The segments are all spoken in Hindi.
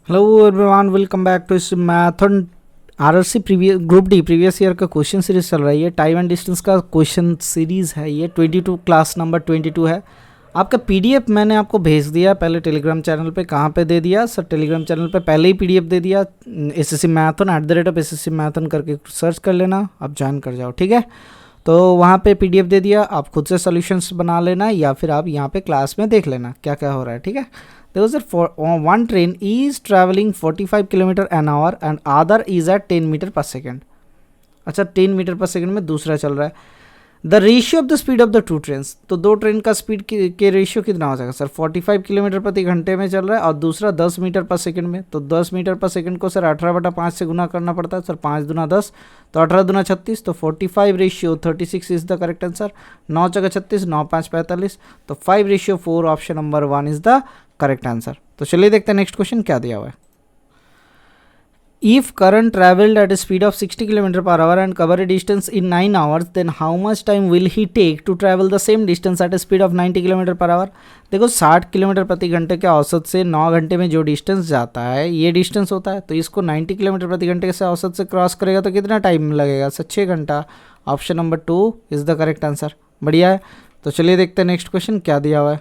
Hello everyone, welcome back to इस मैथन RRC previous group D previous year का क्वेश्चन सीरीज चल रही है। टाइम एंड डिस्टेंस का क्वेश्चन सीरीज है ये। 22 क्लास नंबर 22 है। आपका पीडीएफ मैंने आपको भेज दिया पहले टेलीग्राम चैनल पे। कहाँ पे दे दिया सर? टेलीग्राम चैनल पे पहले ही पीडीएफ दे दिया। एसएससी मैथन @SSC मैथन करके सर्च कर लेना, आप ज्वाइन कर जाओ, ठीक है। तो वहाँ पे पीडीएफ दे दिया, आप खुद से सॉल्यूशंस बना लेना या फिर आप यहाँ पे क्लास में देख लेना क्या क्या हो रहा है, ठीक है। There was one train is traveling 45 kilometre an hour and other is at 10 metre per second. अच्छा, 10 मीटर पर सेकेंड में दूसरा चल रहा है। The ratio of the speed of the two trains, तो दो ट्रेन का स्पीड के रेशियो कितना हो जाएगा सर? 45 किलोमीटर प्रति घंटे में चल रहा है और दूसरा 10 मीटर पर सेकंड में। तो 10 मीटर पर सेकंड को सर 18/5 से गुना करना पड़ता है सर। 5 दूना 10 तो 18 दूना 36, तो 45 ratio 36 is the correct answer. 9 जगह 36, 9 5 45, तो 5 ratio 4 option number 1 is the correct answer. तो चलिए देखते हैं नेक्स्ट क्वेश्चन क्या दिया हुआ है। If current traveled at a speed of 60 km per hour and cover a distance in 9 hours, then how much time will he take to travel the same distance at a speed of 90 km per hour? देखो 60 किलोमीटर प्रति घंटे के औसत से 9 घंटे में जो डिस्टेंस जाता है ये डिस्टेंस होता है। तो इसको 90 किलोमीटर प्रति घंटे से औसत से क्रॉस करेगा तो कितना टाइम लगेगा सर? 6 घंटा। Option number 2 is the correct answer. बढ़िया है। तो चलिए देखते हैं नेक्स्ट क्वेश्चन क्या दिया हुआ है।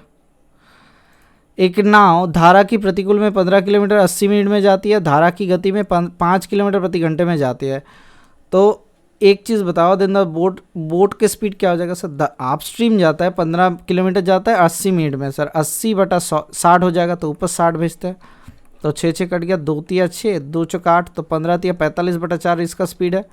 एक नाव धारा की प्रतिकूल में 15 किलोमीटर 80 मिनट में जाती है, धारा की गति में 5 किलोमीटर प्रति घंटे में जाती है। तो एक चीज़ बताओ, देन द बोट के स्पीड क्या हो जाएगा सर? आप स्ट्रीम जाता है 15 किलोमीटर जाता है 80 मिनट में सर। 80/60 हो जाएगा, तो ऊपर 60 भेजते हैं। तो 6 कट गया, 2 तिया 6, 2 चौका 8, तो 15 तिया 45/4 इसका स्पीड है।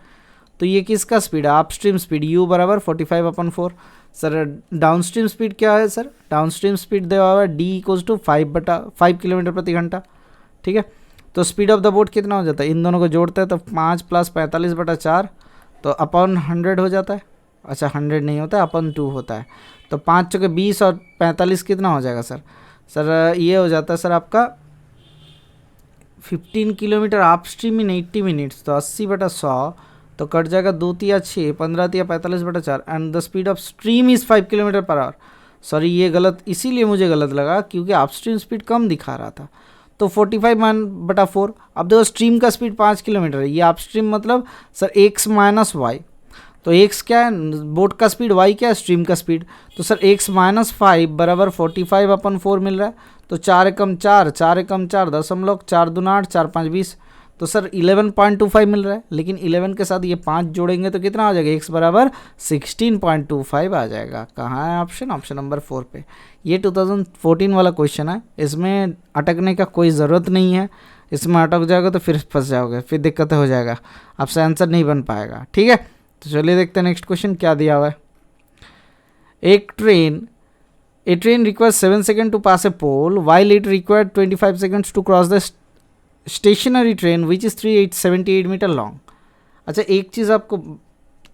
तो ये किसका स्पीड है? आप स्ट्रीम स्पीड u बराबर 45/4। सर डाउन स्ट्रीम स्पीड क्या है सर? डाउन स्ट्रीम स्पीड दिया हुआ है d इक्वल्स टू 5 किलोमीटर प्रति घंटा, ठीक है। तो स्पीड ऑफ द बोट कितना हो जाता है? इन दोनों को जोड़ते हैं तो 5 + 45/4, तो अपॉन 100 हो जाता है। अच्छा 100 नहीं होता है, अपॉन 2 होता है। तो 5 चौके 20 और 45 कितना हो जाएगा सर? सर ये हो जाता है सर आपका 15 किलोमीटर आप स्ट्रीम इन 80 मिनट्स, तो 80/100, तो कट जाएगा 2 तिया 6, 15 तिया 45/4 and the speed of stream is 5 kilometre per our. Sorry ये गलत, इसीलिए मुझे गलत लगा क्योंकि आप स्ट्रीम स्पीड कम दिखा रहा था। तो 45/4। अब देखो स्ट्रीम का स्पीड 5 किलोमीटर है, ये आप स्ट्रीम मतलब सर x - y। तो x क्या है? बोट का स्पीड, y क्या है? स्ट्रीम का स्पीड। तो सर x - 5 बराबर 45/4 मिल रहा है। तो 4 एकम 4, 4 एकम 4 दशमलव, 4 दूना 8, 4 5 20, तो सर 11.25 मिल रहा है। लेकिन 11 के साथ ये 5 जोड़ेंगे तो कितना आ जाएगा? x बराबर 16.25 आ जाएगा। कहाँ है ऑप्शन? ऑप्शन नंबर 4 पे। ये 2014 वाला क्वेश्चन है, इसमें अटकने का कोई ज़रूरत नहीं है। इसमें अटक जाएगा तो फिर फंस जाओगे, फिर दिक्कत हो जाएगा, आपसे आंसर नहीं बन पाएगा, ठीक है। तो चलिए देखते हैं नेक्स्ट क्वेश्चन क्या दिया हुआ है। A train requires 7 second to pass a pole while it required 25 seconds to cross the stationary train which is 378 metre long. अच्छा एक चीज़ आपको,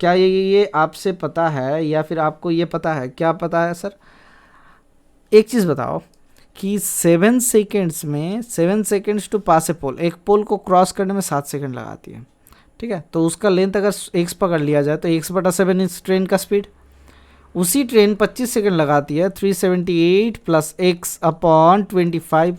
क्या ये आपसे पता है या फिर आपको ये पता है? क्या पता है सर? एक चीज़ बताओ कि 7 सेकेंड्स टू पास ए पोल, एक पोल को क्रॉस करने में 7 सेकेंड लगाती है, ठीक है। तो उसका लेंथ अगर x पकड़ लिया जाए तो x/7 इस ट्रेन का स्पीड। उसी ट्रेन 25 सेकेंड लगाती है, 378 + x/25,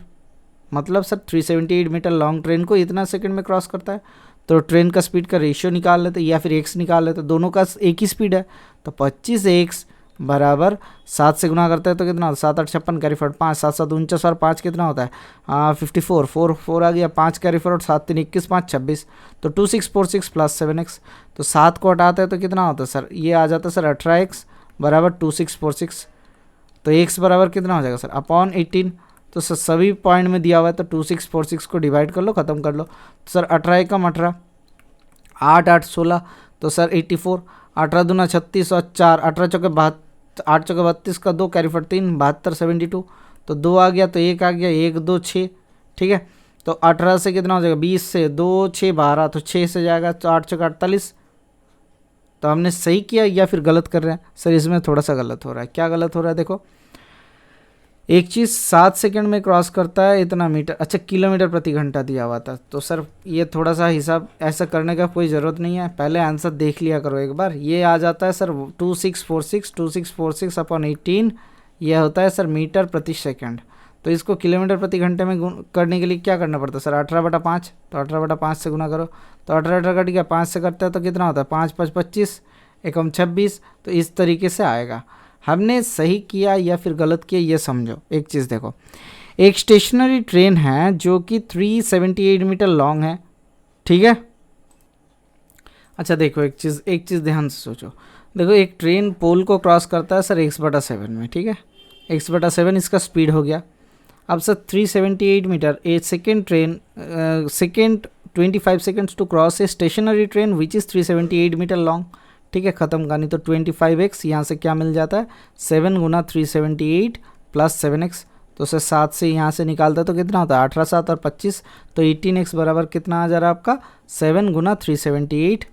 मतलब सर 378 मीटर लॉन्ग ट्रेन को इतना सेकंड में क्रॉस करता है। तो ट्रेन का स्पीड का रेशियो निकाल लेते या फिर x निकाल लेते, दोनों का एक ही स्पीड है। तो 25x बराबर 7 से गुना करते हैं तो कितना होता है? 7 8 56 कैरी फॉरवर्ड 5, 7 7 49 और 5 कितना होता है? 54, 4 आ गया, 5 कैरी फॉरवर्ड 7 3 21, 5 26, तो 2646 + 7x। तो 7 को हटाते हैं तो कितना होता है सर? ये आ जाता है सर 18x बराबर 2646। तो x बराबर कितना हो जाएगा सर? अपॉन 18। तो सर सभी पॉइंट में दिया हुआ है तो 2646 को डिवाइड कर लो, ख़त्म कर लो। तो सर 18 एकम 18, 8 8 16, तो सर 84, 18 दूना 36 और 4, 18 चौके 72, 8 चौके 32 का 2 कैरी फॉरवर्ड 3, 72 72, तो 2 आ गया तो 1 आ गया, 1 2 6, ठीक है। तो 18 से कितना हो जाएगा? 20 से 2 6 12, तो 6 से जाएगा तो 8 चौके 48। तो हमने सही किया या फिर गलत कर रहे हैं सर? इसमें थोड़ा सा गलत हो रहा है। क्या गलत हो रहा है? देखो एक चीज़ 7 सेकंड में क्रॉस करता है इतना मीटर, अच्छा किलोमीटर प्रति घंटा दिया हुआ था। तो सर ये थोड़ा सा हिसाब ऐसा करने का कोई ज़रूरत नहीं है, पहले आंसर देख लिया करो एक बार। ये आ जाता है सर 2646 2646/18, यह होता है सर मीटर प्रति सेकंड। तो इसको किलोमीटर प्रति घंटे में करने के लिए क्या करना पड़ता है सर, 18/5, तो 18/5 से गुना करो, तो 18 कट गया, 5 से करता है तो कितना होता है, 5 5 25, एकम 26। तो इस तरीके से आएगा। हमने सही किया या फिर गलत किया ये समझो। एक चीज़ देखो, एक स्टेशनरी ट्रेन है जो कि 378 मीटर लॉन्ग है, ठीक है। अच्छा देखो एक चीज़ ध्यान से सोचो। देखो एक ट्रेन पोल को क्रॉस करता है सर x/7 में, ठीक है, x/7 इसका स्पीड हो गया। अब sir 378 metre, a second train second 25 seconds to cross a stationary train which is 378 metre long, ठीक है। ख़त्म कहानी। तो 25x यहाँ से क्या मिल जाता है, 7 गुना 378 प्लस 7x, तो सर 7 से यहाँ से निकालता है तो कितना होता है, 18 7 और 25, तो 18x बराबर कितना आ जा रहा है आपका, 7 गुना 378,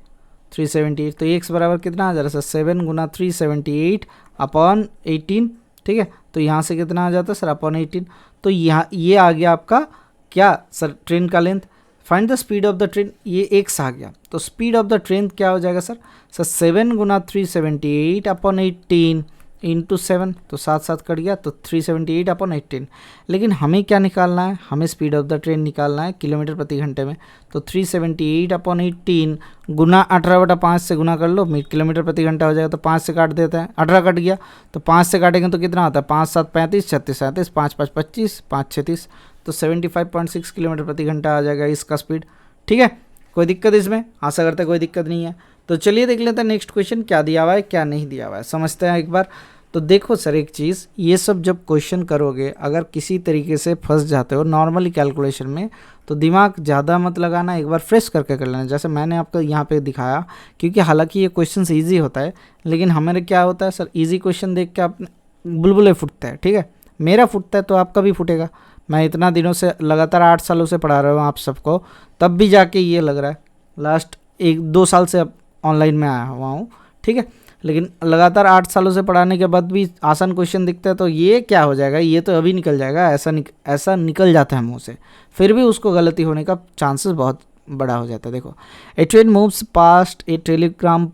तो x बराबर कितना आ जा रहा है सर, 7 गुना 378 अपॉन 18, ठीक है। तो यहाँ से कितना आ जाता है सर, अपॉन 18। तो यहाँ ये आ गया आपका क्या सर, ट्रेन का length. Find the speed of the train, ये x आ गया, तो स्पीड ऑफ द ट्रेन क्या हो जाएगा सर 7 गुना 378 अपॉन 18 इंटू 7, तो 7 7 कट गया, तो 378 अपॉन 18। लेकिन हमें क्या निकालना है, हमें स्पीड ऑफ द ट्रेन निकालना है किलोमीटर प्रति घंटे में। तो 378 अपॉन 18 गुना 18/5 से गुना कर लो, किलोमीटर प्रति घंटा हो जाएगा। तो 5 से काट देते हैं, 18 कट गया, तो 5 से काटेंगे तो कितना होता है, 5 7 35, 36 37, 5 5 25, 5 36, तो 75.6 किलोमीटर प्रति घंटा आ जाएगा इसका स्पीड, ठीक है। कोई दिक्कत इसमें, आशा करते हैं कोई दिक्कत नहीं है। तो चलिए देख लेते हैं नेक्स्ट क्वेश्चन क्या दिया हुआ है क्या नहीं दिया हुआ है, समझते हैं एक बार। तो देखो सर एक चीज़, ये सब जब क्वेश्चन करोगे अगर किसी तरीके से फंस जाते हो नॉर्मली कैलकुलेशन में, तो दिमाग ज़्यादा मत लगाना, एक बार फ्रेश करके कर लेना, जैसे मैंने आपको यहाँ पे दिखाया। क्योंकि हालांकि ये क्वेश्चन ईजी होता है, लेकिन हमारे क्या होता है सर, ईजी क्वेश्चन देख के अपने बुलबुले फूटते हैं, ठीक है। मेरा फूटता है तो आपका भी फूटेगा। मैं इतना दिनों से लगातार 8 सालों से पढ़ा रहा हूँ आप सबको, तब भी जाके ये लग रहा है, लास्ट 1-2 साल से ऑनलाइन में आया हुआ हूँ, ठीक है। लेकिन लगातार 8 सालों से पढ़ाने के बाद भी आसान क्वेश्चन दिखता है तो ये क्या हो जाएगा, ये तो अभी निकल जाएगा, ऐसा निकल जाता है मुंह से, फिर भी उसको गलती होने का चांसेस बहुत बड़ा हो जाता है। देखो, a train moves past a telegraph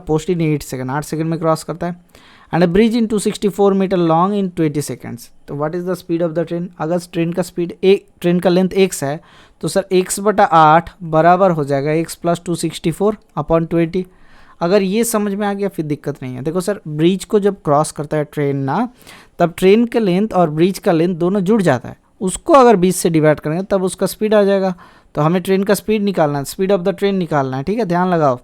post in 8 second, 8 second में क्रॉस करता है, and a bridge in 264 metre long in 20 seconds. तो what is the speed of the train. अगर ट्रेन का लेंथ x है तो सर x/8 बराबर हो जाएगा x + 264 अपॉन 20। अगर ये समझ में आ गया फिर दिक्कत नहीं है। देखो सर, ब्रिज को जब क्रॉस करता है ट्रेन ना, तब ट्रेन के लेंथ और ब्रिज का लेंथ दोनों जुड़ जाता है, उसको अगर 20 से डिवाइड करेंगे तब उसका स्पीड आ जाएगा। तो हमें ट्रेन का स्पीड निकालना है, स्पीड ऑफ द ट्रेन निकालना है, ठीक है। ध्यान लगाओ,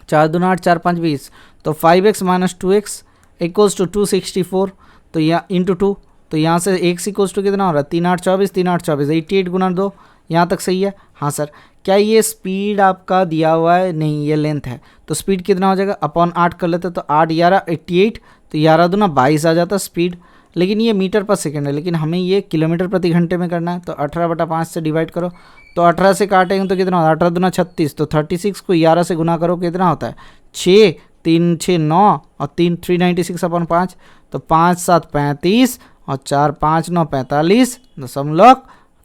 4 दूना 8, 4 5 20, तो 5x - 2x इक्वल्स टू 264, तो यहाँ इंटू 2, तो यहाँ से x इक्वल्स टू कितना हो रहा है, 3 8 24, 3 8 24, 88 गुना 2, यहाँ तक सही है। हाँ सर, क्या ये स्पीड आपका दिया हुआ है, नहीं ये लेंथ है, तो स्पीड कितना हो जाएगा, अपॉन 8 कर लेते, तो 8 11 88, तो 11 दूना 22 आ जाता स्पीड। लेकिन ये मीटर पर सेकेंड है, लेकिन हमें ये किलोमीटर प्रति घंटे में करना है, तो 18/5 से डिवाइड करो, तो 18 से काटेंगे तो कितना होता है, 18 दूना 36, तो 36 को 11 से गुना करो कितना होता है, 6 3 6 9 और 3 396 अपॉन 5, तो 5 7 35 और 4 5 9 45 दशमलव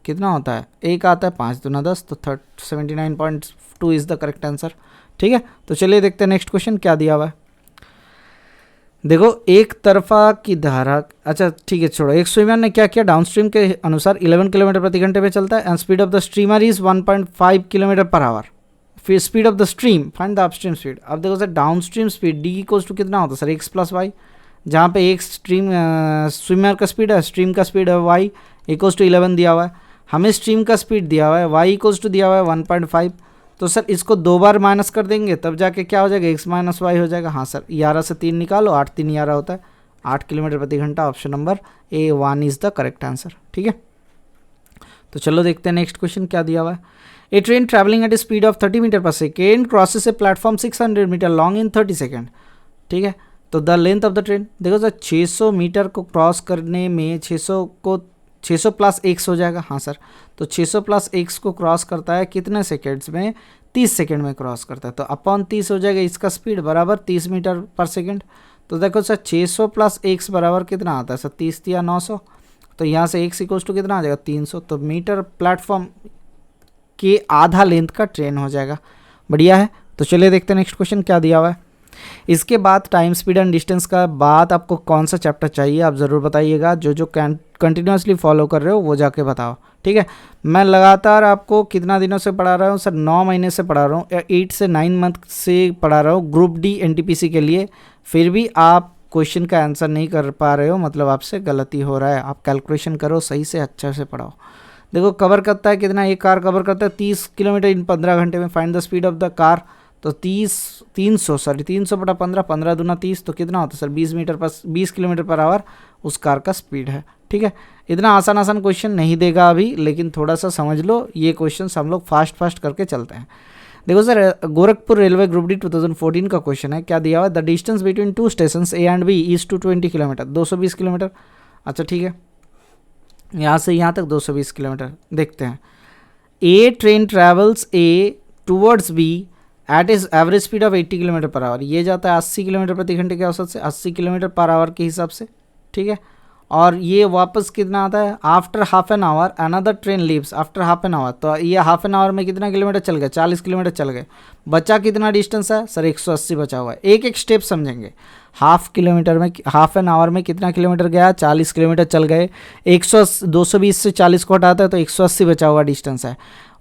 कितना होता है, 1 आता है, 5 दूना 10, तो 79.2 इज़ द करेक्ट आंसर, ठीक है। तो चलिए देखते हैं नेक्स्ट क्वेश्चन क्या दिया हुआ है। देखो, एक तरफा की धारा, अच्छा ठीक है छोड़ो। एक स्विमर ने क्या किया, डाउनस्ट्रीम के अनुसार 11 किलोमीटर प्रति घंटे पे चलता है, and speed of the streamer is 1.5 kilometre per hour. फिर speed of the stream, find the upstream speed. अब देखो sir, downstream speed D equals to कितना होता है सर, x + y, जहाँ पे एक स्विमर का स्पीड है, स्ट्रीम का स्पीड है y इक्वल्स टू 11 दिया हुआ है, हमें स्ट्रीम का स्पीड दिया हुआ है y इक्वल्स टू दिया हुआ है 1.5। तो सर इसको 2 बार माइनस कर देंगे तब जाके क्या हो जाएगा, x - y हो जाएगा। हाँ सर, 11 से 3 निकालो, 8 3 11 होता है, 8 किलोमीटर प्रति घंटा। Option number A1 is the correct answer, ठीक है। तो चलो देखते हैं नेक्स्ट क्वेश्चन क्या दिया हुआ है। A train travelling at a speed of 30 metre per second crosses a platform 600 metre long in 30 second, ठीक है। तो the length of the train, देखो सर 600 मीटर को क्रॉस करने में 600 प्लस x हो जाएगा। हाँ सर, तो 600 प्लस x को क्रॉस करता है कितने सेकेंड्स में, 30 सेकेंड में क्रॉस करता है, तो अपॉन 30 हो जाएगा इसका स्पीड बराबर 30 मीटर पर सेकेंड। तो देखो सर 600 प्लस x बराबर कितना आता है सर, 30 या 900, तो यहाँ से x इक्वल्स टू कितना आ जाएगा 300, तो मीटर प्लेटफॉर्म के आधा लेंथ का ट्रेन हो जाएगा। बढ़िया है। तो चलिए देखते हैं नेक्स्ट क्वेश्चन क्या दिया हुआ है। इसके बाद टाइम स्पीड एंड डिस्टेंस का बाद आपको कौन सा चैप्टर चाहिए आप ज़रूर बताइएगा। जो कंटिन्यूसली फॉलो कर रहे हो वो जाके बताओ, ठीक है। मैं लगातार आपको कितना दिनों से पढ़ा रहा हूँ सर? 9 महीने से पढ़ा रहा हूँ, 8 से 9 मंथ से पढ़ा रहा हूँ ग्रुप डी एनटीपीसी के लिए। फिर भी आप क्वेश्चन का आंसर नहीं कर पा रहे हो, मतलब आपसे गलती हो रहा है। आप कैलकुलेशन करो सही से, अच्छा से पढ़ाओ। देखो कवर करता है कितना, एक कार कवर करता है 30 किलोमीटर इन 15 घंटे में। Find the speed of the car, तो 300 बटा 15, 15 दूना 30, तो कितना होता है सर? 20 किलोमीटर पर आवर उस कार का स्पीड है, ठीक है। इतना आसान क्वेश्चन नहीं देगा अभी, लेकिन थोड़ा सा समझ लो। ये क्वेश्चन हम लोग फास्ट करके चलते हैं। देखो sir, Gorakhpur railway group D 2014 का क्वेश्चन है। क्या दिया हुआ है? The distance between two station A and B is 220 kilometre, 220 kilometre. अच्छा ठीक है, यहाँ से यहाँ तक 220 किलोमीटर। देखते हैं। A train travels A towards B at is average speed of 80 kilometre per hour. ये जाता है 80 किलोमीटर प्रति घंटे के औसत से, 80 किलोमीटर पर आवर के हिसाब से, ठीक है। और ये वापस कितना आता है? After half an hour another train leaves after half an hour. तो ये हाफ एन आवर में कितना किलोमीटर चल गए? 40 किलोमीटर चल गए। बचा कितना डिस्टेंस है सर? 180 बचा हुआ है। एक स्टेप समझेंगे। हाफ एन आवर में कितना किलोमीटर गया? 40 किलोमीटर चल गए। 220 से 40 को हटाता है तो 180 बचा हुआ डिस्टेंस है।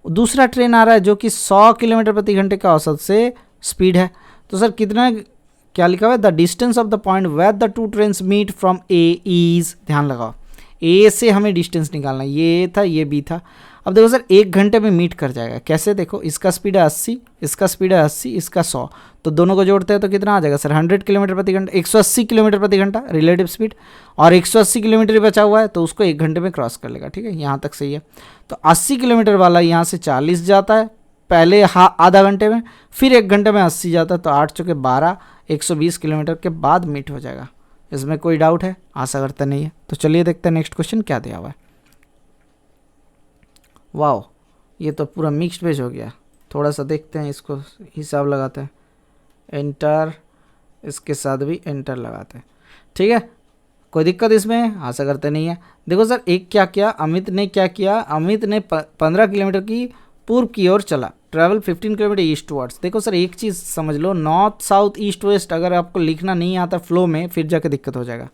दूसरा ट्रेन आ रहा है जो कि 100 किलोमीटर प्रति घंटे का औसत से स्पीड है। तो सर कितना, क्या लिखा हुआ है? The distance of the point where the two trains meet from A is, ध्यान लगाओ, ए से हमें डिस्टेंस निकालना है। ये था, ये बी था। अब देखो सर 1 घंटे में मीट कर जाएगा। कैसे? देखो इसका स्पीड है 80, इसका स्पीड है 80, इसका 100, तो दोनों को जोड़ते हैं तो कितना आ जाएगा सर? 100 किलोमीटर प्रति घंटा, 180 किलोमीटर प्रति घंटा रिलेटिव स्पीड। और 180 किलोमीटर बचा हुआ है तो उसको 1 घंटे में क्रॉस कर लेगा, ठीक है। यहाँ तक सही है। तो 80 किलोमीटर वाला यहाँ से 40 जाता है पहले आधा घंटे में, फिर 1 घंटे में 80 जाता है, तो 8 चौके 12, 120 किलोमीटर के बाद मीट हो जाएगा। इसमें कोई डाउट है? आशा करते नहीं है। तो चलिए देखते हैं नेक्स्ट क्वेश्चन क्या दिया हुआ है। वाओ, ये तो पूरा मिक्स्ड वेज हो गया। थोड़ा सा देखते हैं, इसको हिसाब लगाते हैं। एंटर, इसके साथ भी एंटर लगाते हैं, ठीक है। कोई दिक्कत इसमें? आशा करते नहीं है। देखो सर एक क्या किया अमित ने, क्या किया अमित ने 15 किलोमीटर की पूर्व की ओर चला, ट्रैवल 15 किलोमीटर ईस्ट वर्ड्स। देखो सर एक चीज़ समझ लो, नॉर्थ साउथ ईस्ट वेस्ट अगर आपको लिखना नहीं आता फ्लो में, फिर जाके दिक्कत हो जाएगा।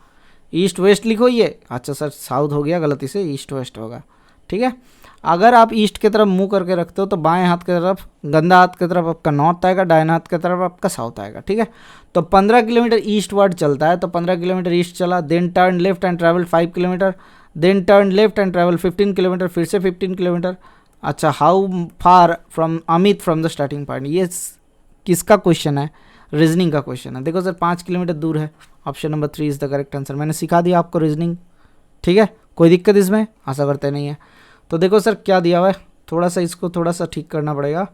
ईस्ट वेस्ट लिखो ये, अच्छा सर साउथ हो गया गलती से, ईस्ट वेस्ट होगा, ठीक है। अगर आप ईस्ट की तरफ मुंह करके रखते हो तो बाएं हाथ की तरफ, गंदा हाथ की तरफ आपका नॉर्थ आएगा, दाएं हाथ की तरफ आपका साउथ आएगा, ठीक है। तो 15 किलोमीटर ईस्ट वर्ड चलता है, तो 15 किलोमीटर ईस्ट चला, then turn left and travel 5 kilometre, then turn left and travel 15 kilometre, फिर से 15 किलोमीटर। अच्छा, how far from Amit from the starting point, ये किसका क्वेश्चन है? रीजनिंग का क्वेश्चन है। देखो सर 5 किलोमीटर दूर है, option number 3 is the correct answer. मैंने सिखा दिया आपको रीजनिंग, ठीक है। कोई दिक्कत इसमें? आशा करते नहीं है। तो देखो सर क्या दिया हुआ है, थोड़ा सा इसको थोड़ा सा ठीक करना पड़ेगा,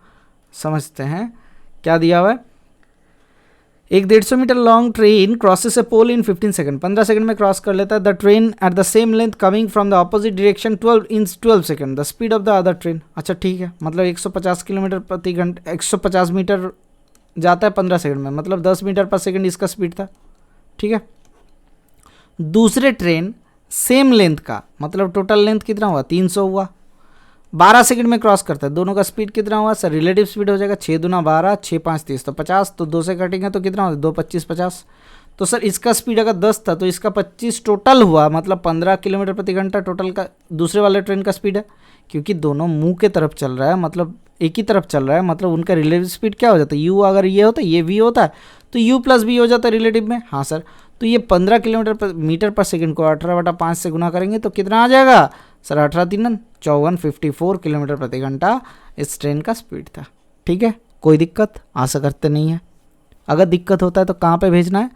समझते हैं क्या दिया हुआ है। एक 150 मीटर लॉन्ग ट्रेन क्रॉसेस ए पोल इन 15 सेकंड, 15 सेकंड में क्रॉस कर लेता है। The train at the same length coming from the opposite direction 12 second, the speed of the other train. अच्छा ठीक है, मतलब 150 किलोमीटर प्रति घंटे, 150 मीटर जाता है 15 सेकंड में, मतलब 10 मीटर पर सेकंड इसका स्पीड था, ठीक है। दूसरे ट्रेन सेम लेंथ का, मतलब टोटल लेंथ कितना हुआ? 300 हुआ, 12 सेकंड में क्रॉस करता है। दोनों का स्पीड कितना हुआ सर? रिलेटिव स्पीड हो जाएगा, 6 दूना 12, 6 5 30, तो 50, तो 2 से कटेंगे तो कितना होगा? 2 25 50। तो सर इसका स्पीड अगर 10 था तो इसका 25 टोटल हुआ, मतलब 15 किलोमीटर प्रति घंटा टोटल का दूसरे वाले ट्रेन का स्पीड है। क्योंकि दोनों मुंह के तरफ चल रहा है, मतलब एक ही तरफ चल रहा है, मतलब उनका रिलेटिव स्पीड क्या हो जाता है? यू अगर ये होता है, ये वी होता है, तो यू प्लस वी हो जाता है रिलेटिव में। हाँ सर, तो ये 15 किलोमीटर मीटर पर सेकंड को 18/5 से गुना करेंगे तो कितना आ जाएगा सर? 18 3 54, 54 किलोमीटर प्रति घंटा इस ट्रेन का स्पीड था, ठीक है। कोई दिक्कत? आशा करते नहीं है। अगर दिक्कत होता है तो कहाँ पे भेजना है?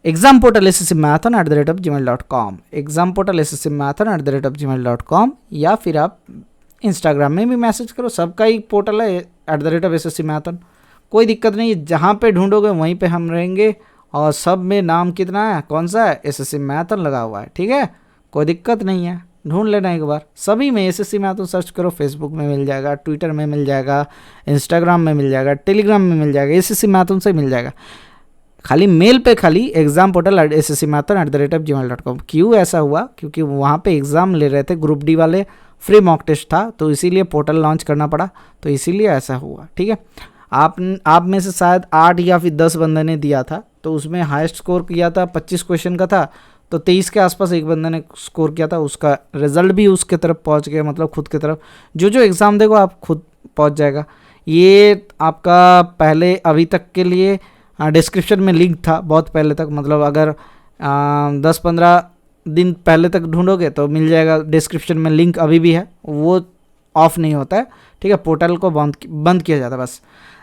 Exam portal SSCMarathon@gmail.com, exam portal SSCMarathon@gmail.com, या फिर आप इंस्टाग्राम में भी मैसेज करो, सबका ही पोर्टल है @SSCMarathon। कोई दिक्कत नहीं है, जहाँ पे ढूंढोगे वहीं पे हम रहेंगे। और सब में नाम कितना है, कौन सा है? SSC मैराथन लगा हुआ है, ठीक है। कोई दिक्कत नहीं है, ढूंढ लेना एक बार। सभी में SSC मैराथन सर्च करो, फेसबुक में मिल जाएगा, ट्विटर में मिल जाएगा, इंस्टाग्राम में मिल जाएगा, टेलीग्राम में मिल जाएगा, SSC मैराथन से मिल जाएगा। खाली मेल पे खाली एग्जाम पोर्टल SSCMarathon@gmail.com। क्यों ऐसा हुआ? क्योंकि वहाँ पे एग्ज़ाम ले रहे थे, ग्रुप डी वाले, फ्री मॉक टेस्ट था, तो इसीलिए पोर्टल लॉन्च करना पड़ा, तो इसीलिए ऐसा हुआ, ठीक है। आप में से शायद 8 या फिर 10 बंदे ने दिया था, तो उसमें हाईएस्ट स्कोर किया था 25 क्वेश्चन का था, तो 23 के आसपास एक बंदे ने स्कोर किया था, उसका रिजल्ट भी उसके तरफ पहुंच गया, मतलब खुद की तरफ। जो एग्ज़ाम देगा आप खुद पहुंच जाएगा। ये आपका पहले अभी तक के लिए डिस्क्रिप्शन में लिंक था बहुत पहले तक, मतलब अगर 10-15 दिन पहले तक ढूंढोगे तो मिल जाएगा, डिस्क्रिप्शन में लिंक अभी भी है, वो ऑफ नहीं होता है, ठीक है, पोर्टल को बंद किया जाता है बस।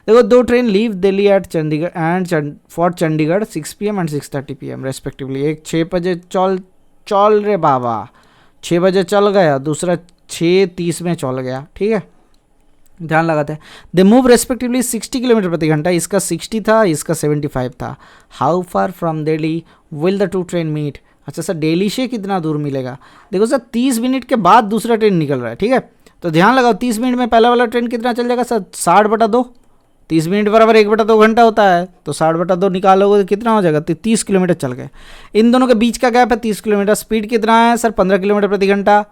देखो 2 train leave Delhi at Chandigarh and for Chandigarh 6 PM and 6:30 PM respectively. एक 6 बजे चल रे बाबा, 6 बजे चल गया, दूसरा 6:30 में चल गया, ठीक है, ध्यान लगाते हैं। दे मूव रेस्पेक्टिवली 60 किलोमीटर प्रति घंटा, इसका 60 था, इसका 75 था। How far from Delhi will the 2 train meet. अच्छा सर, दिल्ली से कितना दूर मिलेगा? देखो सर 30 मिनट के बाद दूसरा ट्रेन निकल रहा है, ठीक है, तो ध्यान लगाओ 30 मिनट में पहला वाला ट्रेन कितना चल जाएगा सर? 60/2, 30 मिनट बराबर 1/2 घंटा होता है, तो 60/2 निकालोगे तो कितना हो जाएगा? तो 30 किलोमीटर चल गए। इन दोनों के बीच का गैप है 30 किलोमीटर। स्पीड कितना है सर? 15 किलोमीटर प्रति घंटा।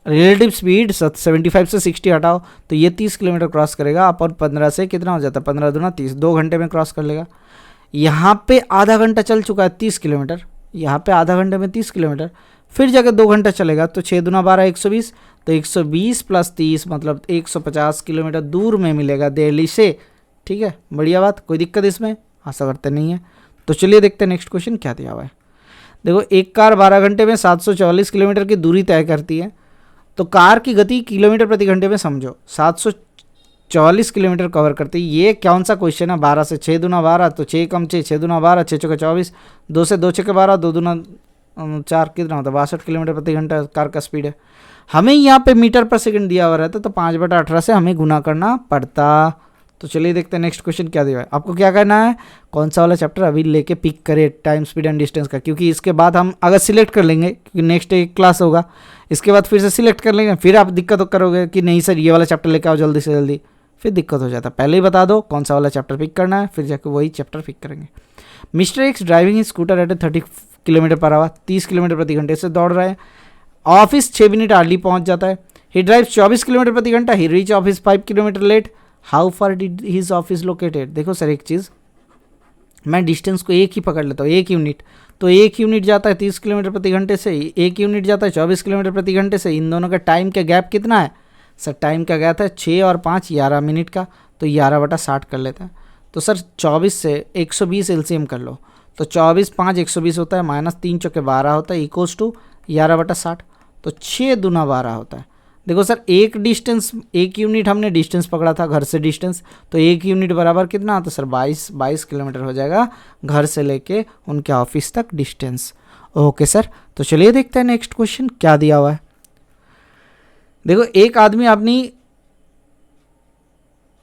रिलेटिव स्पीड 75 से 60 हटाओ तो ये 30 किलोमीटर क्रॉस करेगा। अपन 15 से कितना हो जाता है? 15 दूना 30, 2 घंटे में क्रॉस कर लेगा। यहाँ पे आधा घंटा चल चुका है 30 किलोमीटर, यहाँ पे आधा घंटे में 30 किलोमीटर, फिर जाकर 2 घंटा चलेगा, तो 6 दूना 12 120, तो 120 + 30 मतलब 150 किलोमीटर दूर में मिलेगा दिल्ली से, ठीक है, बढ़िया बात, कोई दिक्कत इसमें? आशा करते नहीं है। तो चलिए देखते हैं नेक्स्ट क्वेश्चन क्या दिया हुआ है। देखो एक कार 12 घंटे में 744 किलोमीटर की दूरी तय करती है, तो कार की गति किलोमीटर प्रति घंटे में समझो 744 किलोमीटर कवर करती है। ये कौन सा क्वेश्चन है? 12 से 6 दूना 12, तो 6 कम 6, 6 दूना 12, 6 चौके 24, 2 से 2 छक्के 12, 2 दूना 4, कितना होता है? 62 किलोमीटर प्रति घंटा कार का स्पीड है। हमें यहाँ पे मीटर पर सेकंड दिया हुआ रहता, तो 5/18 से हमें गुना करना पड़ता। तो चलिए देखते हैं नेक्स्ट क्वेश्चन क्या दिया है। आपको क्या करना है? कौन सा वाला चैप्टर अभी लेके पिक करे, टाइम स्पीड एंड डिस्टेंस का, क्योंकि इसके बाद हम अगर सिलेक्ट कर लेंगे, क्योंकि नेक्स्ट एक क्लास होगा, इसके बाद फिर से सिलेक्ट कर लेंगे, फिर आप दिक्कत करोगे कि नहीं सर ये वाला चैप्टर लेके आओ जल्दी से जल्दी, फिर दिक्कत हो जाता है। पहले ही बता दो कौन सा वाला चैप्टर पिक करना है, फिर जाकर वही चैप्टर पिक करेंगे। Mister X driving scooter at 30 kilometre per hour, 30 kilometre प्रति घंटे से दौड़ रहा है। ऑफिस 6 मिनट अर्ली पहुंच जाता है। ही ड्राइव 24 किलोमीटर प्रति घंटा। He reach office 5 kilometre late. How far did his office located. देखो सर एक चीज़, मैं डिस्टेंस को एक ही पकड़ लेता हूँ, 1 यूनिट, तो 1 यूनिट जाता है 30 किलोमीटर प्रति घंटे से, 1 यूनिट जाता है 24 किलोमीटर प्रति घंटे से। इन दोनों का टाइम का गैप कितना है सर? टाइम का गैप है 6 और 5 11 मिनट का, तो 11/60 कर लेता है। तो सर 24 से 120 एलसीएम कर लो, तो 24 5 120 होता है, माइनस 3 चौके 12 होता है, इक्वल्स टू 11/60, तो 6 दूना 12 होता है। देखो सर एक डिस्टेंस, 1 यूनिट हमने डिस्टेंस पकड़ा था घर से डिस्टेंस, तो 1 यूनिट बराबर कितना आता है सर? 22 किलोमीटर हो जाएगा घर से लेके उनके ऑफिस तक डिस्टेंस। ओके सर, तो चलिए देखते हैं नेक्स्ट क्वेश्चन क्या दिया हुआ है। देखो एक आदमी अपनी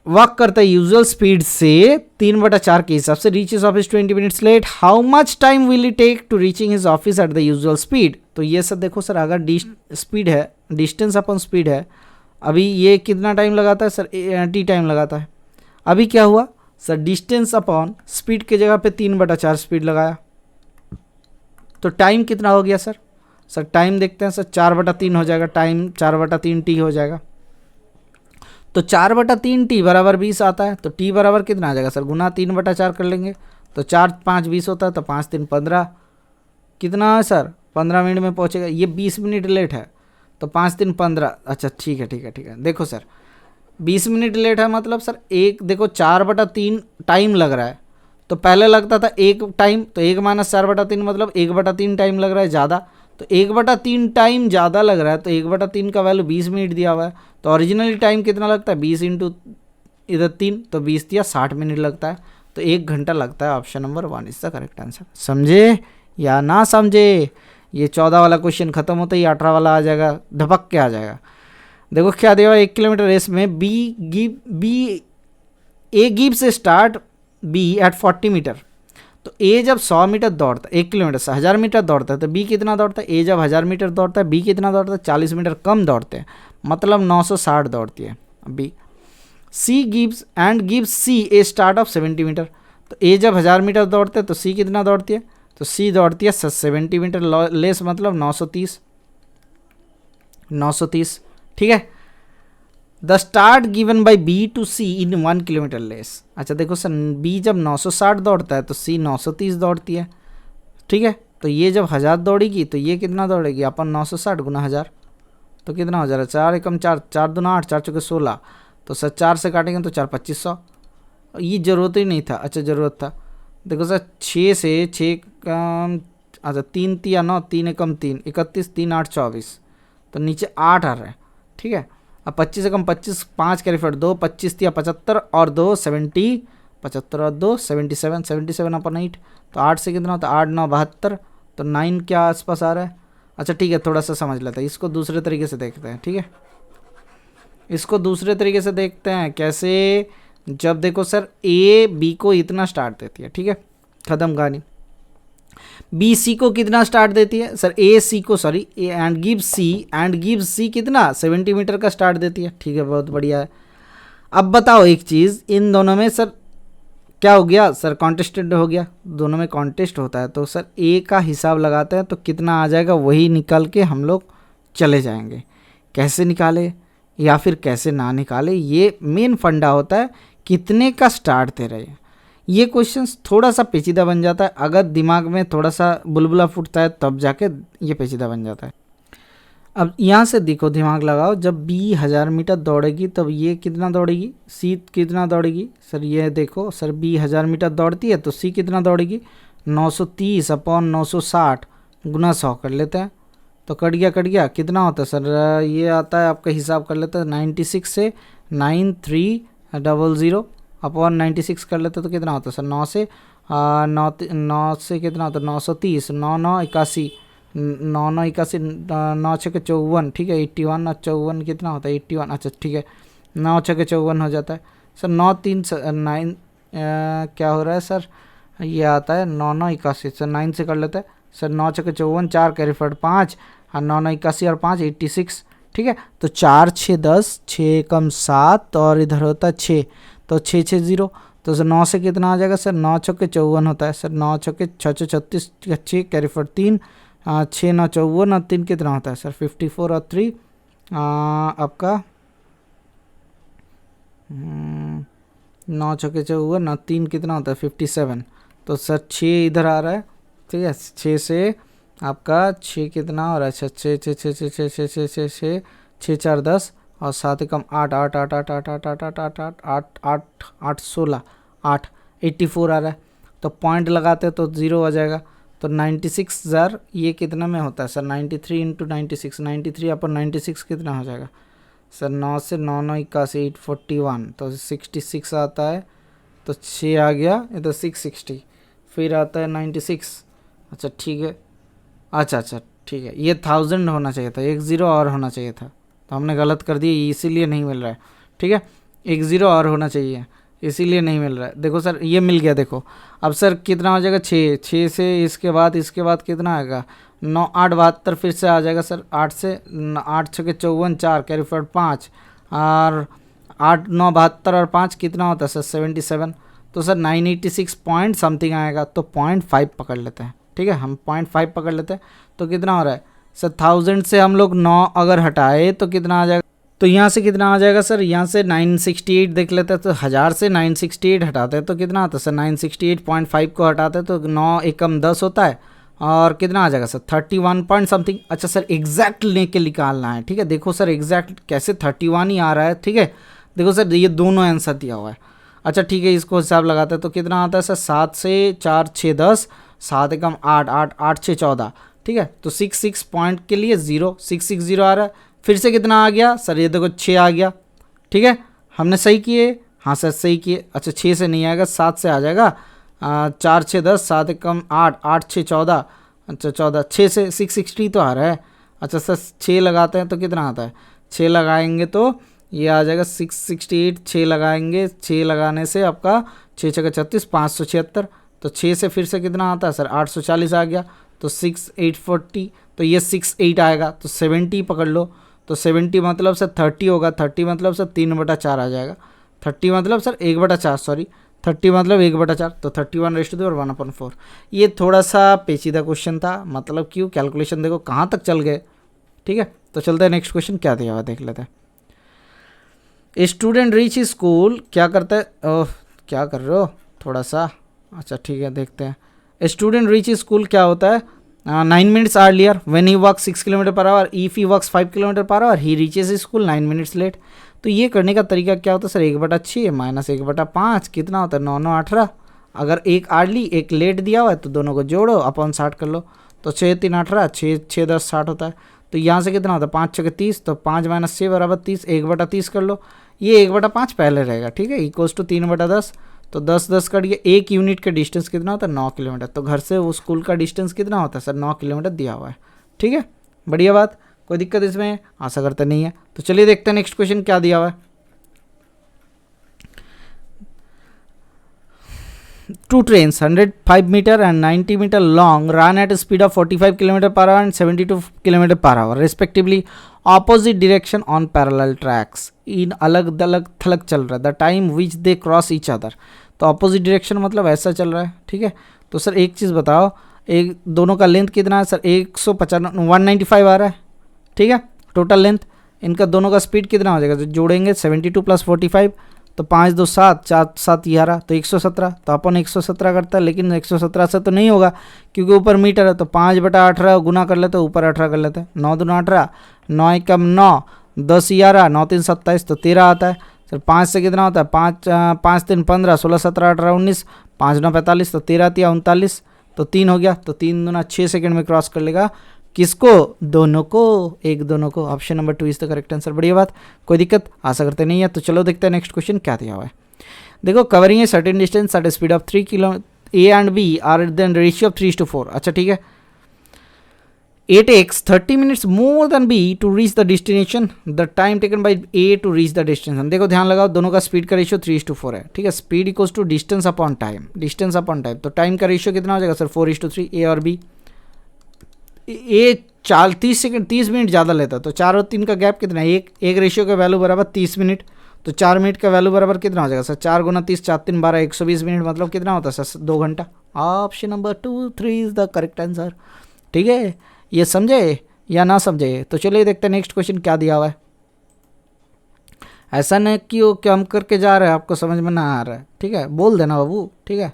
वॉक करता है यूजुअल स्पीड से 3/4 के हिसाब से, reach his office 20 minutes late. How much time will it take to reaching his office at the usual speed. तो ये सर देखो सर, अगर स्पीड है, डिस्टेंस अपन स्पीड है, अभी ये कितना टाइम लगाता है सर? टी टाइम लगाता है। अभी क्या हुआ सर? डिस्टेंस अपॉन स्पीड की जगह पे 3/4 स्पीड लगाया, तो टाइम कितना हो गया सर? सर टाइम देखते हैं सर, 4/3 हो जाएगा, टाइम 4/3 टी हो जाएगा, तो 4/3 टी बराबर 20 आता है, तो टी बराबर कितना आ जाएगा सर? गुना 3/4 कर लेंगे, तो 4 5 20 होता है, तो 5 3 15, कितना है सर? 15 मिनट में पहुंचेगा। ये 20 मिनट लेट है, तो 5 3 15, अच्छा ठीक है ठीक है ठीक है। देखो सर 20 मिनट लेट है, मतलब सर एक देखो 4/3 टाइम लग रहा है, तो पहले लगता था 1 टाइम, तो 1 - 4/3 मतलब 1/3 टाइम लग रहा है ज़्यादा, तो 1/3 टाइम ज़्यादा लग रहा है, तो 1/3 का वैल्यू 20 मिनट दिया हुआ है, तो ओरिजिनली टाइम कितना लगता है? 20 इंटू इधर 3, तो 20 दिया 60 मिनट लगता है, तो 1 घंटा लगता है। Option number 1 is the correct answer. समझे या ना समझे? ये 14 वाला क्वेश्चन खत्म होता ही 18 वाला आ जाएगा, धपक के आ जाएगा। देखो क्या दिया हुआ, 1 किलोमीटर रेस में ए गिव से स्टार्ट बी एट 40 मीटर, तो ए जब 100 मीटर दौड़ता है, 1 किलोमीटर से 1000 मीटर दौड़ता है, तो बी कितना दौड़ता है? ए जब 1000 मीटर दौड़ता है, बी कितना दौड़ता है? 40 मीटर कम दौड़ते हैं, मतलब 960 दौड़ती है B. C gives C A start of 70 metre, तो ए जब 1000 मीटर दौड़ते हैं, तो सी कितना दौड़ती है? तो सी दौड़ती है 70 मीटर लेस, मतलब 930, ठीक है। The start given by B to C in 1 kilometre less. अच्छा देखो सर, बी जब 960 दौड़ता है तो सी 930 दौड़ती है, ठीक है। तो ये जब 1000 दौड़ेगी तो ये कितना दौड़ेगी अपन 960 गुना 1000, तो कितना हो जा रहा है 4 एकम 4, 4 दूना 8, 4 चौके 16, तो सर 4 से काटेंगे तो 4 2500। ये ज़रूरत ही नहीं था, अच्छा ज़रूरत था। देखो सर 6 से 6 कम, अच्छा 3 तिया 9, 3 एकम 3, 31, 3 8 24, तो नीचे 8 आ रहा है, ठीक है। अब 25 एकम 25, 5 कैरी फॉरवर्ड 2, 25 तिया 75 और 2 70, 75 और 2 77, 77 अपन 8, तो 8 से कितना होता है 8 9 72, तो 9 के आसपास आ रहा है। अच्छा ठीक है, थोड़ा सा समझ लेते हैं इसको, दूसरे तरीके से देखते हैं, ठीक है। इसको दूसरे तरीके से देखते हैं कैसे। जब देखो सर ए बी को इतना स्टार्ट देती है, ठीक है, ख़त्म कहानी। बी सी को कितना स्टार्ट देती है सर, ए सी को, sorry A and give C कितना 70 मीटर का स्टार्ट देती है, ठीक है, बहुत बढ़िया है। अब बताओ एक चीज़, इन दोनों में सर क्या हो गया सर, कॉन्टेस्टेड हो गया, दोनों में कॉन्टेस्ट होता है, तो सर ए का हिसाब लगाते हैं तो कितना आ जाएगा वही निकाल के हम लोग चले जाएंगे। कैसे निकाले या फिर कैसे ना निकाले, ये मेन फंडा होता है, कितने का स्टार्ट दे रहे हैं। ये क्वेश्चन थोड़ा सा पेचीदा बन जाता है, अगर दिमाग में थोड़ा सा बुलबुला फूटता है तब जाके ये पेचीदा बन जाता है। अब यहाँ से देखो, दिमाग लगाओ, जब बी 1000 मीटर दौड़ेगी तब ये कितना दौड़ेगी, सी कितना दौड़ेगी सर, ये देखो सर बी 1000 मीटर दौड़ती है तो सी कितना दौड़ेगी 930 अपॉन 960 गुना 100 कर लेते हैं, तो कट गया कितना होता है सर, ये आता है आपका, हिसाब कर लेते हैं 96 से 9300 अपॉन 96 कर लेते तो कितना होता है सर, 9 से 9 से कितना होता है 930, 9 9 81, 9 9 81, 9 6 54, ठीक है 81 और 54 कितना होता है 81, अच्छा ठीक है 9 6 54 हो जाता है सर। 9 3 9 क्या हो रहा है सर, ये आता है 9 9 81, सर 9 से कर लेते हैं सर, 9 6 54, 4 कैरी फॉरवर्ड 5 और 9 9 81 और 5 86, ठीक है। तो 4 6 10, 6 कम 7 और इधर होता है 6, तो 6 6 0, तो सर 9 से कितना आ जाएगा सर, 9 छक्के 54 होता है सर, 9 छक्के 6 6 36, 6 कैरी फॉरवर्ड 3, 6 9 54 और 3 कितना होता है सर 54 और 3 आपका 9 छक्के 54 और 3 कितना होता है 57, तो सर 6 इधर आ रहा है, ठीक है। 6 से आपका 6 कितना हो रहा है, अच्छा 6 6 6 6 6 6 6 6 6 6 4 10 और 7 कम 8 8 8 8 8 8 8 8 8 8 8 8 16 8 84 आ रहा है, तो पॉइंट लगाते तो 0 आ जाएगा, तो 96,000 ये कितना में होता है सर 93 इंटू 96, 93 अपन 96 कितना हो जाएगा सर, 9 से 9 9 81 841, तो 66 आता है, तो 6 आ गया इधर 660, फिर आता है 96, अच्छा ठीक है, अच्छा ठीक है, ये 1000 होना चाहिए था, 1 0 और होना चाहिए था, तो हमने गलत कर दिया, इसीलिए नहीं मिल रहा है, ठीक है 1 0 और होना चाहिए, इसीलिए नहीं मिल रहा है। देखो सर ये मिल गया, देखो अब सर कितना हो जाएगा 6 6 से इसके बाद कितना आएगा 9 8 72, फिर से आ जाएगा सर 8 से 8 6 54, 4 कैरी फॉरवर्ड 5 और 8 9 72 और 5 कितना होता है सर 77, तो सर 986 पॉइंट समथिंग आएगा, तो 0.5 पकड़ लेते हैं, ठीक है, हम 0.5 पकड़ लेते हैं, तो कितना हो रहा है सर 1000 से हम लोग 9 अगर हटाए तो कितना आ जाएगा, तो यहाँ से कितना आ जाएगा सर, यहाँ से 968 देख लेते हैं, तो 1000 से 968 हटाते हैं तो कितना आता है सर 968.5 को हटाते हैं तो 9 एकम 10 होता है, और कितना आ जाएगा सर 31 पॉइंट समथिंग। अच्छा सर एग्जैक्ट लेके निकालना है, ठीक है, देखो सर एग्जैक्ट कैसे 31 ही आ रहा है, ठीक है, देखो सर ये दोनों आंसर दिया हुआ है। अच्छा ठीक है, इसको हिसाब लगाते हैं तो कितना आता है सर 7 से 4 6 10, 7 एकम 8 8 8 6 14, ठीक है, तो 66 पॉइंट के लिए 0 660 आ रहा है, फिर से कितना आ गया सर, ये देखो 6 आ गया, ठीक है, हमने सही किए, हाँ सर सही किए। अच्छा 6 से नहीं आएगा, 7 से आ जाएगा, 4 6 10, 7 एकम 8 8 6 14, अच्छा 14, 6 से 660 तो आ रहा है। अच्छा सर 6 लगाते हैं तो कितना आता है, 6 लगाएंगे तो ये आ जाएगा 668, 6 लगाएंगे, 6 लगाने से आपका 6 6 36 576, तो 6 से फिर से कितना आता है सर 840 आ गया, तो 6 840, तो ये 68 आएगा, तो 70 पकड़ लो, तो 70 मतलब सर 30 होगा, 30 मतलब सर 3/4 आ जाएगा, 30 मतलब सर 1/4, सॉरी 30 मतलब 1/4, तो 31:1/4। ये थोड़ा सा पेचीदा क्वेश्चन था, मतलब क्यों, कैलकुलेशन देखो कहाँ तक चल गए, ठीक है। तो चलते हैं नेक्स्ट क्वेश्चन क्या दिया हुआ देख लेते हैं। स्टूडेंट रीच स्कूल क्या करता है, क्या कर रहे हो थोड़ा सा, अच्छा ठीक है देखते हैं। स्टूडेंट रीच स्कूल क्या होता है, 9 minutes earlier when he walk 6 kilometre per hour, if he walks 5 kilometre per hour he reaches school 9 minutes late. तो ये करने का तरीका क्या होता है सर, 1/6 माइनस 1/5 कितना होता है, 9 9 18। अगर एक अर्ली एक लेट दिया हुआ है तो दोनों को जोड़ो अपॉन 60 कर लो, तो 6 3 18, 6 6 10 60 होता है। तो यहाँ से कितना होता है 5 6 30, तो 5 माइनस 6 बराबर 30, 1/30 कर लो, ये 1/5 पहले रहेगा, ठीक है, इक्वल्स टू 3/10। तो 10 10 कट गया, एक यूनिट का डिस्टेंस कितना होता है 9 किलोमीटर। तो घर से वो स्कूल का डिस्टेंस कितना होता है सर, 9 किलोमीटर दिया हुआ है, ठीक है, बढ़िया बात, कोई दिक्कत इसमें आशा करते नहीं है। तो चलिए देखते हैं नेक्स्ट क्वेश्चन क्या दिया हुआ है। Two trains 105 meter and 90 meter long run at a speed of 45 km per hour and 72 km per hour respectively opposite direction on parallel tracks in अलग अलग थलग चल रहा है, the time which they cross each other. तो अपोजिट डायरेक्शन मतलब ऐसा चल रहा है, ठीक है। तो सर एक चीज़ बताओ, एक दोनों का लेंथ कितना है सर, 195 आ रहा है, ठीक है, टोटल लेंथ। इनका दोनों का स्पीड कितना हो जाएगा, तो जोड़ेंगे 72 प्लस 45, तो 5 2 7, 4 7 11, तो 117। तो अपन 117 करता है, लेकिन 117 से तो नहीं होगा क्योंकि ऊपर मीटर है, तो 5/18 गुना कर लेते हैं, ऊपर 18 कर लेते हैं, 9 2 18, 9 1 9, 10 11, 9 3 27, तो 13 आता है। सर 5 से कितना होता है, 5 3 15, 16 17 18 19, 5 9 45, तो 13 3 39, तो 3 हो गया, तो 3 दूना 6 सेकंड में क्रॉस कर लेगा, किसको, दोनों को, एक दोनों को। Option number 2 is the correct answer, बढ़िया बात, कोई दिक्कत आशा करते नहीं है। तो चलो देखते हैं नेक्स्ट क्वेश्चन क्या दिया हुआ है। देखो covering a certain distance at speed of 3 kilo, A and B are then ratio of 3:4। अच्छा ठीक है, A takes 30 minutes more than B to reach the destination. The time taken by A to reach the destination. देखो ध्यान लगाओ, दोनों का स्पीड का रेशियो 3:4 है, ठीक है। Speed equals to distance upon time, distance upon time, तो टाइम का रेशियो कितना हो जाएगा सर 4:3, ए और बी। ए 30 सेकंड 30 मिनट ज़्यादा लेता, तो 4 और 3 का गैप कितना है, एक रेशियो का वैल्यू बराबर 30 मिनट, तो 4 मिनट का वैल्यू बराबर कितना हो जाएगा सर, 4 गुना 30 4 3 12, 120 मिनट, मतलब कितना होता है सर 2 घंटा। Option number 2 3 is the correct answer, ठीक है। ये समझे या ना समझे, तो चलिए देखते हैं नेक्स्ट क्वेश्चन क्या दिया हुआ है। ऐसा नहीं कि वो क्या हम करके जा रहे हैं आपको समझ में ना आ रहा है, ठीक है, बोल देना बाबू, ठीक है।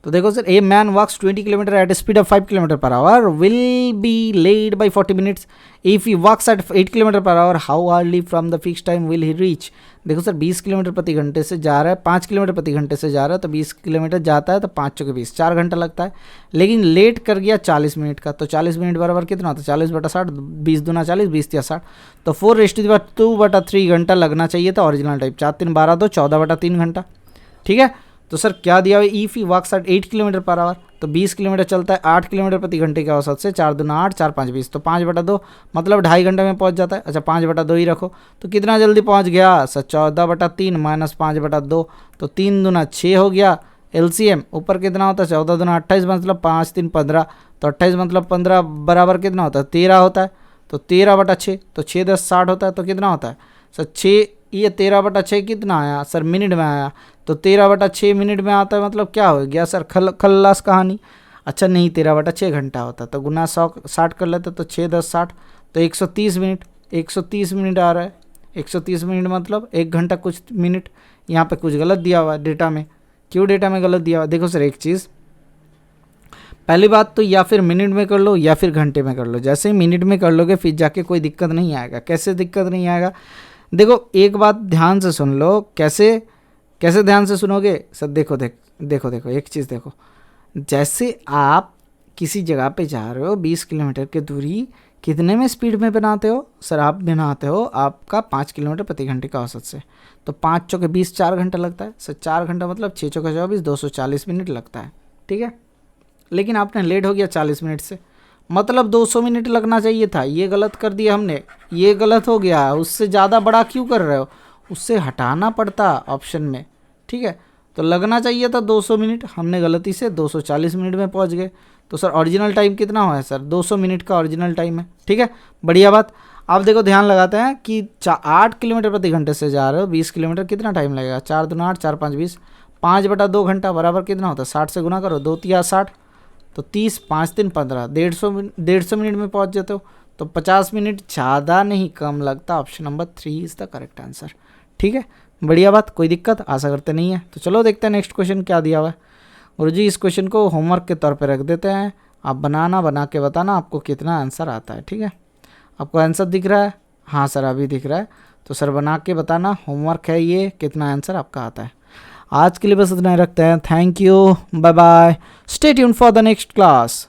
तो देखो sir, a man walks 20 kilometre at speed of 5 kilometre per hour will be late by 40 minutes if he walks at 8 kilometre per hour, how early from the fix time will he reach. देखो सर 20 किलोमीटर प्रति घंटे से जा रहा है, 5 किलोमीटर प्रति घंटे से जा रहा है, तो 20 किलोमीटर जाता है तो 5 चौके 20, 4 घंटा लगता है, लेकिन लेट कर गया 40 मिनट का, तो 40 मिनट बराबर कितना होता है 40/60, 20 दूना 40, 20 या 60, तो 4:2/3 घंटा लगना चाहिए था ओरिजिनल टाइम, 4 3 12 2, 14/3 घंटा, ठीक है। तो सर क्या दिया हुआ, if he walks at 8 kilometre per hour, तो 20 किलोमीटर चलता है 8 किलोमीटर प्रति घंटे के औसत से, 4 दूना 8, 4 5 20, तो 5/2 मतलब 2.5 घंटे में पहुंच जाता है। अच्छा 5/2 ही रखो, तो कितना जल्दी पहुंच गया सर 14/3 माइनस 5/2, तो 3 दूना 6 हो गया, एलसीएम ऊपर कितना होता है 14 दूना 28, मतलब 5 3 15, तो 28 मतलब 15 बराबर कितना होता है 13 होता है, तो 13/6, तो 6 10 60 होता है, तो कितना होता है सर 6, ये 13/6 कितना आया सर मिनट में आया, तो 13/6 मिनट में आता है, मतलब क्या हो गया सर खल्लास कहानी। अच्छा नहीं 13/6 घंटा होता, तो गुना 100 60 कर लेते, तो 6 10 60, तो 130 मिनट, 130 मिनट आ रहा है, 130 मिनट मतलब 1 घंटा कुछ मिनट। यहाँ पे कुछ गलत दिया हुआ है डेटा में, क्यों डेटा में गलत दिया हुआ, देखो सर एक चीज़, पहली बात तो या फिर मिनट में कर लो या फिर घंटे में कर लो, जैसे ही मिनट में कर लोगे फिर जाके कोई दिक्कत नहीं आएगा। कैसे दिक्कत नहीं आएगा, देखो एक बात ध्यान से सुन लो, कैसे कैसे ध्यान से सुनोगे सर, देखो एक चीज़ देखो, जैसे आप किसी जगह पे जा रहे हो 20 किलोमीटर की दूरी कितने में स्पीड में बनाते हो सर, आप बनाते हो आपका 5 किलोमीटर प्रति घंटे का औसत से, तो 5 चौके 20 4 घंटा लगता है सर, 4 घंटा मतलब 6 चौके 24 240 मिनट लगता है, ठीक है। लेकिन आपने लेट हो गया 40 मिनट से, मतलब 200 मिनट लगना चाहिए था, ये गलत कर दिया हमने, ये गलत हो गया, उससे ज़्यादा बड़ा क्यों कर रहे हो, उससे हटाना पड़ता ऑप्शन में, ठीक है। तो लगना चाहिए था 200 मिनट, हमने गलती से 240 मिनट में पहुंच गए। तो सर ओरिजिनल टाइम कितना हुआ है सर 200 मिनट का ओरिजिनल टाइम है, ठीक है, बढ़िया बात। अब देखो ध्यान लगाते हैं कि 8 किलोमीटर प्रति घंटे से जा रहे हो, 20 किलोमीटर कितना टाइम लगेगा, 4 दूना 8, 4 5 20, 5/2 घंटा बराबर कितना होता है 60 से गुना करो, 2 3 60, तो 30 5 3 15, 150 मिनट में पहुंच जाते हो, तो 50 मिनट ज़्यादा नहीं कम लगता। Option number 3 is the correct answer, ठीक है, बढ़िया बात, कोई दिक्कत आशा करते नहीं है। तो चलो देखते हैं नेक्स्ट क्वेश्चन क्या दिया हुआ है। गुरुजी इस क्वेश्चन को होमवर्क के तौर पे रख देते हैं, आप बना के बताना आपको कितना आंसर आता है। ठीक है, आपको आंसर दिख रहा है? हाँ सर अभी दिख रहा है, तो सर बना के बताना, होमवर्क है ये, कितना आंसर आपका आता है। आज के लिए बस इतना ही रखते हैं। Thank you, bye bye, stay tuned for the next class.